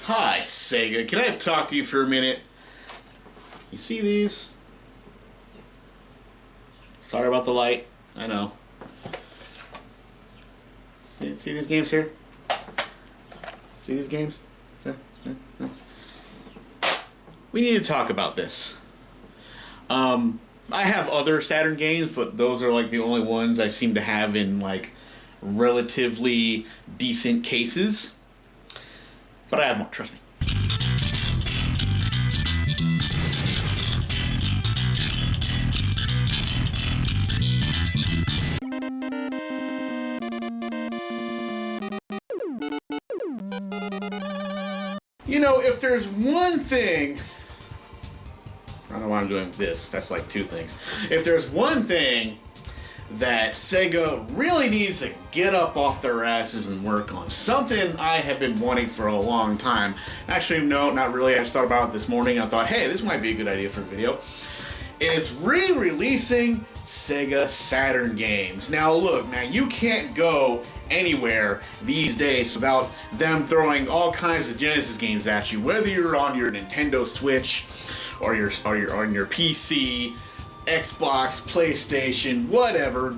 Hi, Sega. Can I talk to you for a minute? You see these? Sorry about the light. I know. See these games here? See these games? No. We need to talk about this. I have other Saturn games, but those are like the only ones I seem to have in like relatively decent cases. But I have more, trust me. You know, if there's one thing, I don't know why I'm doing this, that's like two things. If there's one thing that Sega really needs to get up off their asses and work on, something I have been wanting for a long time. Actually, no, not really. I just thought about it this morning. I thought, hey, this might be a good idea for a video. Is re-releasing SEGA Saturn games. Now look, man, you can't go anywhere these days without them throwing all kinds of Genesis games at you, whether you're on your Nintendo Switch or you're on your PC, Xbox, PlayStation, whatever,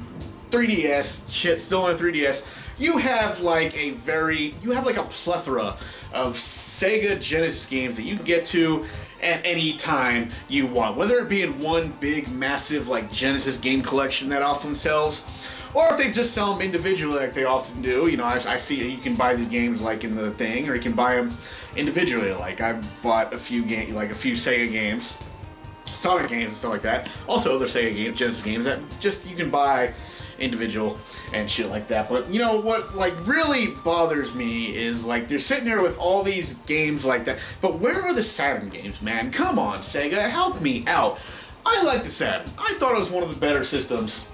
3DS, shit, still on 3DS. You have like a plethora of Sega Genesis games that you can get to at any time you want, whether it be in one big, massive, like, Genesis game collection that often sells, or if they just sell them individually like they often do. You know, I see you can buy these games like in the thing, or you can buy them individually. Like, I bought a few Sega games, Sonic games and stuff like that. Also other Sega games, Genesis games that just you can buy individual and shit like that. But you know what like really bothers me is like they're sitting there with all these games like that, but where are the Saturn games, man? Come on, Sega, help me out. I like the Saturn. I thought it was one of the better systems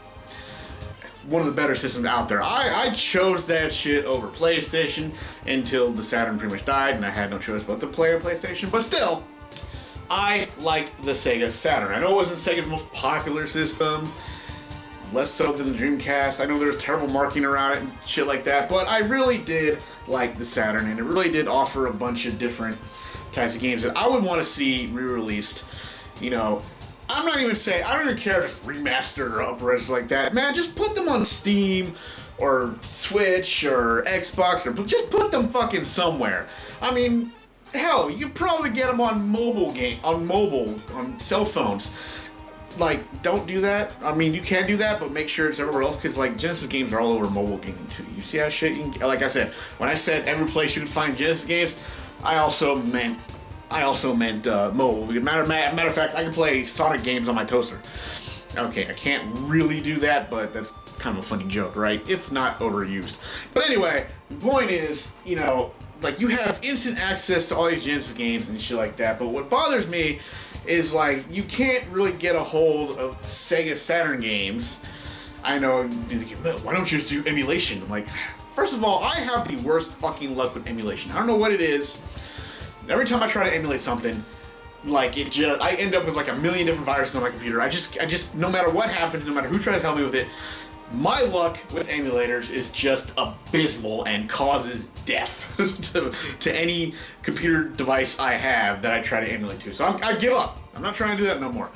out there. I chose that shit over PlayStation until the Saturn pretty much died and I had no choice but to play on PlayStation, but still I liked the Sega Saturn. I know it wasn't Sega's most popular system, less so than the Dreamcast. I know there was terrible marketing around it and shit like that, but I really did like the Saturn, and it really did offer a bunch of different types of games that I would want to see re-released. You know, I don't even care if it's remastered or up-res like that. Man, just put them on Steam or Switch or Xbox, or just put them fucking somewhere. I mean, hell, you could probably get them on on cell phones. Like, don't do that. I mean, you can do that, but make sure it's everywhere else, because, like, Genesis games are all over mobile gaming, too. You see how shit you can... Like I said, when I said every place you can find Genesis games, I also meant mobile. Matter of fact, I can play Sonic games on my toaster. Okay, I can't really do that, but that's kind of a funny joke, right? If not overused. But anyway, the point is, you know, like, you have instant access to all these Genesis games and shit like that, but what bothers me is, like, you can't really get a hold of Sega Saturn games. I know, why don't you just do emulation? I'm like, first of all, I have the worst fucking luck with emulation. I don't know what it is. Every time I try to emulate something, like, I end up with like a million different viruses on my computer. I just, no matter what happens, no matter who tries to help me with it, my luck with emulators is just abysmal and causes death to any computer device I have that I try to emulate to. So I give up. I'm not trying to do that no more.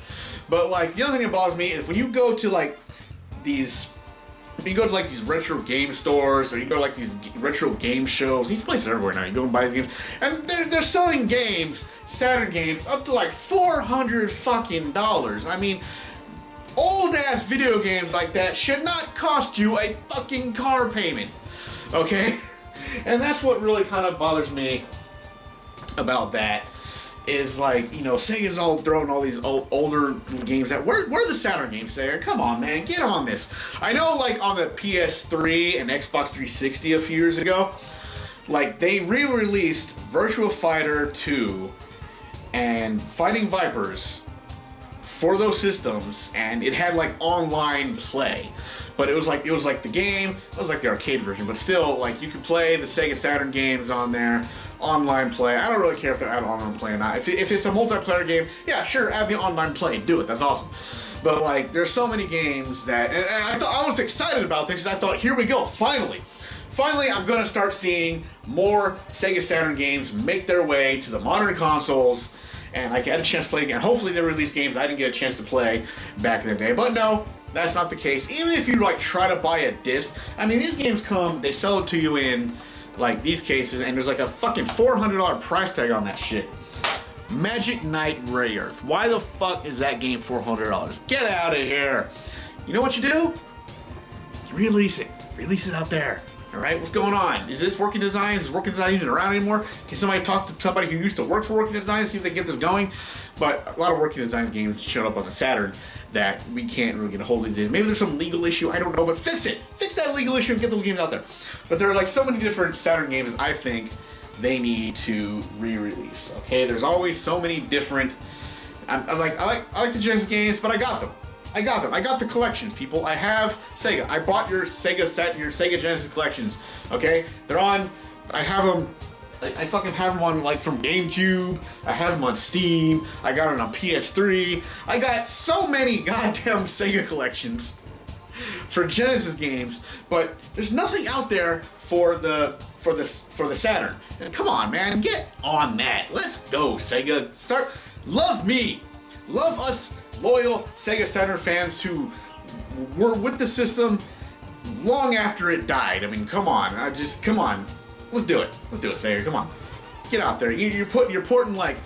But like, the other thing that bothers me is when you go to like these retro game stores, or you go to like these retro game shows. These places are everywhere now. You go and buy these games, and they're selling games, Saturn games, up to like $400 fucking dollars. I mean, old ass video games like that should not cost you a fucking car payment, okay? And that's what really kind of bothers me about that, is like, you know, Sega's all throwing all these older games out. Where are the Saturn games, Sega? Come on, man, get on this. I know, like, on the PS3 and Xbox 360 a few years ago, like, they re-released Virtua Fighter 2 and Fighting Vipers for those systems, and it had like online play, but it was like the game, it was like the arcade version, but still, like, you could play the Sega Saturn games on there, online play. I don't really care if they're add online play or not. If it's a multiplayer game, yeah, sure, add the online play, do it, that's awesome. But like, there's so many games that, and I was excited about this because I thought, here we go, finally I'm gonna start seeing more Sega Saturn games make their way to the modern consoles, and I had a chance to play again. Hopefully they release games I didn't get a chance to play back in the day, but no, that's not the case. Even if you like try to buy a disc, I mean, these games come, they sell it to you in like these cases, and there's like a fucking $400 price tag on that shit. Magic Knight Ray Earth. Why the fuck is that game $400? Get out of here. You know what you do? You release it. Release it out there. Alright, what's going on? Is this working design? Is working design even around anymore? Can somebody talk to somebody who used to work for working design and see if they can get this going? But a lot of working design games showed up on the Saturn that we can't really get a hold of these days. Maybe there's some legal issue, I don't know, but fix it! Fix that legal issue and get those games out there. But there's like so many different Saturn games that I think they need to re-release. Okay, there's always so many different. I like the Genesis games, but I got them. I got the collections, people. I have Sega. I bought your Sega set, your Sega Genesis collections. Okay, they're on. I have them. I fucking have them on like from GameCube. I have them on Steam. I got them on PS3. I got so many goddamn Sega collections for Genesis games, but there's nothing out there for the Saturn. And come on, man, get on that. Let's go, Sega. Love me. Love us loyal Sega Saturn fans who were with the system long after it died. I mean, come on. Come on. Let's do it. Let's do it, Sega. Come on. Get out there. You're porting like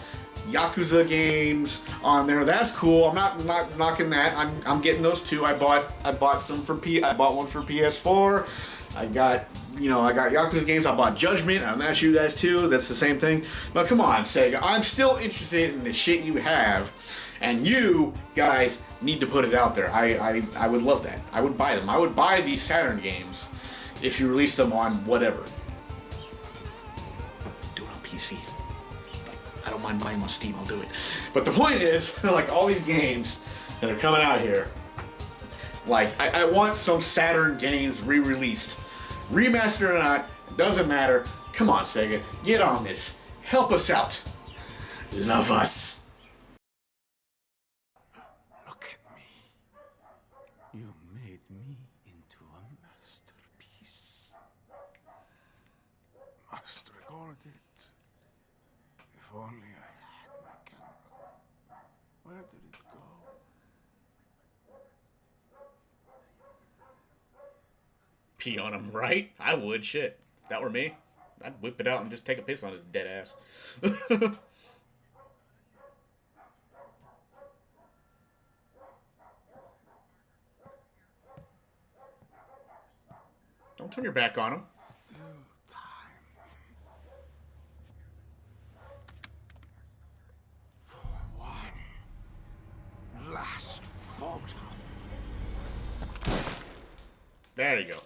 Yakuza games on there. That's cool. I'm not knocking that. I'm getting those too. I bought some for I bought one for PS4. I got Yakuza games. I bought Judgment. And that's you guys too. That's the same thing. But come on, Sega. I'm still interested in the shit you have, and you guys need to put it out there. I would love that. I would buy them. I would buy these Saturn games if you release them on whatever. Do it on PC. I don't mind buying them on Steam. I'll do it. But the point is, like all these games that are coming out here, like I want some Saturn games re-released. Remastered or not, it doesn't matter. Come on, Sega, get on this. Help us out. Love us. Look at me. You made me into a masterpiece. Must record it. If only I had my camera. Where did it go? Pee on him, right? I would, shit. If that were me, I'd whip it out and just take a piss on his dead ass. Don't turn your back on him. Still time. For one last photo. There you go.